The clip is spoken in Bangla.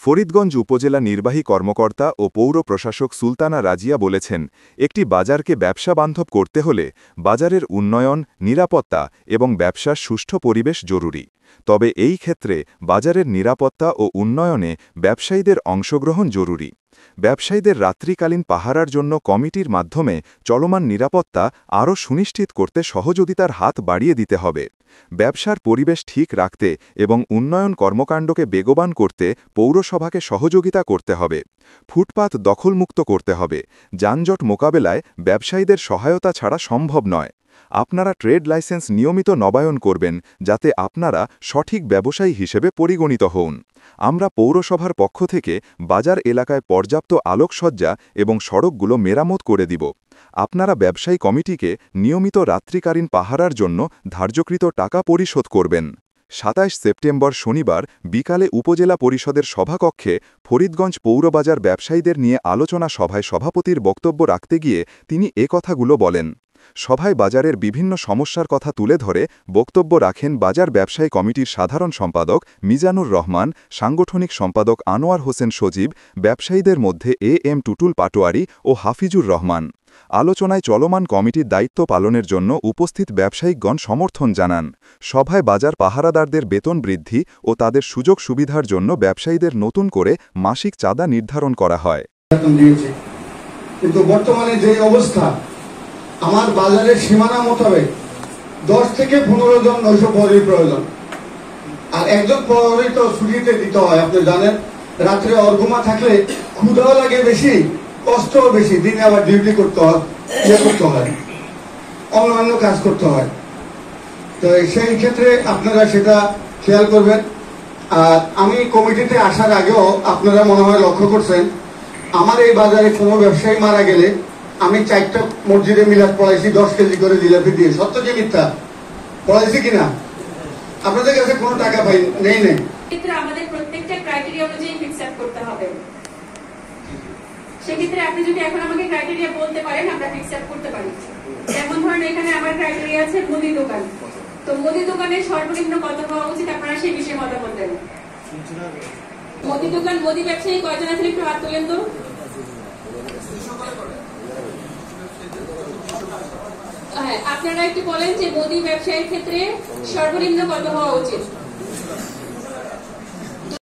ফরিদগঞ্জ উপজেলা নির্বাহী কর্মকর্তা ও পৌর প্রশাসক সুলতানা রাজিয়া বলেছেন, একটি বাজারকে ব্যবসা বান্ধব করতে হলে বাজারের উন্নয়ন, নিরাপত্তা এবং ব্যবসার সুষ্ঠু পরিবেশ জরুরি। তবে এই ক্ষেত্রে বাজারের নিরাপত্তা ও উন্নয়নে ব্যবসায়ীদের অংশগ্রহণ জরুরি। ব্যবসায়ীদের রাত্রিকালীন পাহারার জন্য কমিটির মাধ্যমে চলমান নিরাপত্তা আরও সুনিশ্চিত করতে সহযোগিতার হাত বাড়িয়ে দিতে হবে। ব্যবসার পরিবেশ ঠিক রাখতে এবং উন্নয়ন কর্মকাণ্ডকে বেগবান করতে পৌরসভাকে সহযোগিতা করতে হবে। ফুটপাত দখলমুক্ত করতে হবে। যানজট মোকাবেলায় ব্যবসায়ীদের সহায়তা ছাড়া সম্ভব নয়। আপনারা ট্রেড লাইসেন্স নিয়মিত নবায়ন করবেন, যাতে আপনারা সঠিক ব্যবসায়ী হিসেবে পরিগণিত হন। আমরা পৌরসভার পক্ষ থেকে বাজার এলাকায় পর্যাপ্ত আলোকসজ্জা এবং সড়কগুলো মেরামত করে দিব। আপনারা ব্যবসায়ী কমিটিকে নিয়মিত রাত্রিকালীন পাহারার জন্য ধার্যকৃত টাকা পরিশোধ করবেন। ২৭ সেপ্টেম্বর শনিবার বিকালে উপজেলা পরিষদের সভাকক্ষে ফরিদগঞ্জ পৌরবাজার ব্যবসায়ীদের নিয়ে আলোচনা সভায় সভাপতির বক্তব্য রাখতে গিয়ে তিনি এ কথাগুলো বলেন। সভায় বাজারের বিভিন্ন সমস্যার কথা তুলে ধরে বক্তব্য রাখেন বাজার ব্যবসায়ী কমিটির সাধারণ সম্পাদক মিজানুর রহমান, সাংগঠনিক সম্পাদক আনোয়ার হোসেন সজীব, ব্যবসায়ীদের মধ্যে এম টুটুল পাটোয়ারি ও হাফিজুর রহমান। আলোচনায় চলমান কমিটির দায়িত্ব পালনের জন্য উপস্থিত ব্যবসায়িকগণ সমর্থন জানান। সভায় বাজার পাহারাদারদের বেতন বৃদ্ধি ও তাদের সুযোগ সুবিধার জন্য ব্যবসায়ীদের নতুন করে মাসিক চাঁদা নির্ধারণ করা হয়। কিন্তু বর্তমানে যে অবস্থা, আমার বাজারের সীমানা মোতাবেক 10 থেকে 15 জন নৈশ প্রহরীর প্রয়োজন। আর একজন প্রহরী তো ছুটিতে দিতে হয়, আপনি জানেন। রাত্রে অর্ঘুমা থাকলে ক্ষুধাও লাগে বেশি, কষ্টও বেশি, দিনে আবার ডিউটি করতে হয়, অন্যান্য কাজ করতে হয়। তো সেই ক্ষেত্রে আপনারা সেটা খেয়াল করবেন। আর আমি কমিটিতে আসার আগেও আপনারা মনে হয় লক্ষ্য করছেন, আমার এই বাজারে কোনো ব্যবসায়ী মারা গেলে আমি 4টা মসজিদে মিলাদ পড়াইছি 10 কেজি করে জিলাপি দিয়ে। সত্য যে মিথ্যা? পড়াইছি কিনা? আপনাদের কাছে কোনো টাকা পাই নেই। আমাদের প্রত্যেকটা ক্রাইটেরিয়া অনুযায়ী ফিক্স আপ করতে হবে। সেক্ষেত্রে আপনি যদি এখন আমাকে ক্রাইটেরিয়া বলতে পারেন, আমরা ফিক্স আপ করতে পারি। যেমন ধরেন এখানে আমার ক্রাইটেরিয়া আছে মুদি দোকান। তো মুদি দোকানের সর্বনিম্ন কত হওয়া উচিত, আপনারা সেই বিষয়ে মতামত দেন। মুদি দোকান, মুদি ব্যবসায়ী কয়জন আছেন একটু হাত তোলেন তো। আপনারা একটু বলেন যে মুদি ব্যবসায়ীর ক্ষেত্রে সর্বনিম্ন কত হওয়া উচিত।